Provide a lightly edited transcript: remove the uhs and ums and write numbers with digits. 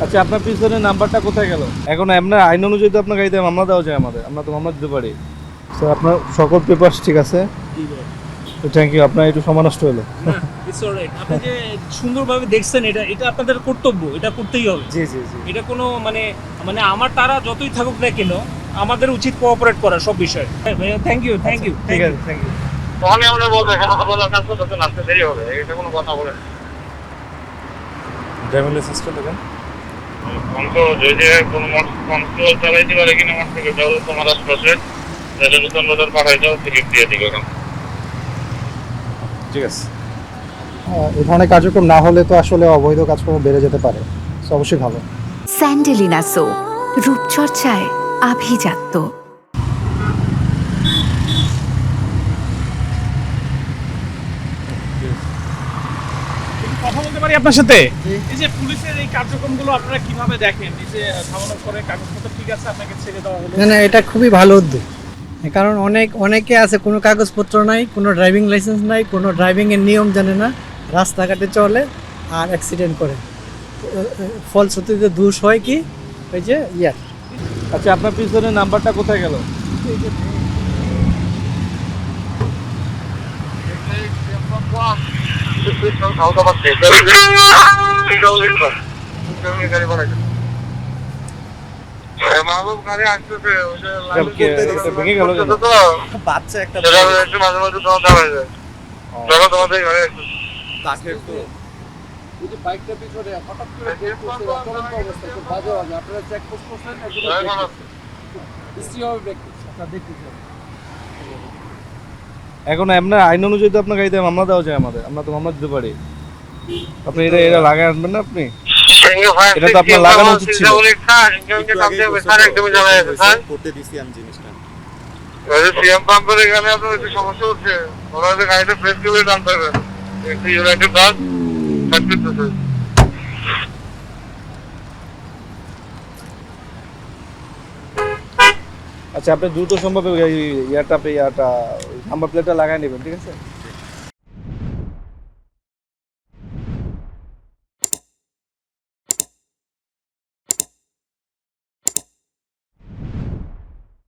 আচ্ছা, আপনার পিছনের নাম্বারটা কোথায় গেল? এখন আপনার আইন অনুযায়ী তো আপনার গাড়িতে মামলা দেওয়া যায় আমাদের, আমরা তো মামলা দিতে পারি। স্যার, আপনার সকল পেপারস ঠিক আছে, তো থ্যাংক ইউ। আপনার একটু সময় নষ্ট হলো। না, ইটস অলরাইট। আপনি যে সুন্দরভাবে দেখছেন, এটা আপনাদের কর্তব্য, এটা করতেই হবে। জি জি জি। এটা কোনো মানে মানে আমার তারা যতই থাকুক না কেন, আমাদের উচিত কোঅপারেট করা সব বিষয়ে। ভাইয়া, থ্যাংক ইউ, থ্যাংক ইউ, ঠিক আছে, থ্যাংক ইউ। তাহলে আমরা বলবো এখানে বলার কাজ করতে আসতে দেরি হবে, এটা কোনো কথা বলে না। ড্রাইভিং লাইসেন্সটা দেবেন। অন্ত যদি কোনো কন্ট্রোল চালাইতে পারে কিনা আমার থেকে তাহলে তোমার আশপাশে যেটা নতুন নতুন পাঠাই দাও, টিকিট দিয়ে দিবে এখন। ঠিক আছে। এই ধরনের কার্যক্রম না হলে তো আসলে অবৈধ কাজকর্ম বেড়ে যেতে পারে। So, অবশ্যই ভালো। স্যান্ডেলিনা সো রূপচর্চায় আভিজাত্য। কথা বলতে পারি আপনার সাথে? এই যে পুলিশের এই কার্যক্রমগুলো আপনারা কিভাবে দেখেন? এই যে থামানোর পরে কাগজপত্র ঠিক আছে, আপনাকে ছেড়ে দেওয়া হলো। না না, এটা খুবই ভালো উদ্যোগ। কারণ অনেকে আছে কোনো কাগজপত্র নাই, কোনো ড্রাইভিং লাইসেন্স নাই, কোনো ড্রাইভিংয়ের নিয়ম জানে না, রাস্তাঘাটে চলে আর অ্যাক্সিডেন্ট করে। ফলশ্রুতিতে দোষ হয় কি, ওই যে আচ্ছা, আপনার পিছনের নাম্বারটা কোথায় গেল? মাহবুব গাড়ি আসতেছে, ওই যে এটা ভেঙে গেল কেন? বাচ্চা একটা সেটা একটু মাঝে মাঝে তোমার দাঁড়ায় যায়, দেখো তোমাদের গাড়ি আসতেছে। বাইকটা পিছনে হঠাৎ করে চলন্ত অবস্থায় খুব বাজে বাজে আপনারা চেক পোস্ট করছেন, স্ত্রীভাবে ব্রেক করছে, আপনারা দেখতেছেন। এখন আপনার আইন অনুযায়ী তো আপনার গাড়িতে মামলা দেওয়া যায় আমাদের, আমরা তো মামলা দিতে পারি। আপনি এটা লাগায় আনবেন না আপনি? এটা তো আপনার লাগানো উচিত ছিল। করতে দিছি আমি জিনিসটা। সিএম পাম্পের এখানে আপনার একটু সমস্যা হচ্ছে, ওরা যে গাড়িতে প্রেস করে টানতে হবে, একটু ইউনাইটেড বাস থাকতেছে। আচ্ছা, আপনি দ্রুত সম্ভব ইয়াটা নাম্বার প্লেটটা লাগাই নেবেন, ঠিক আছে?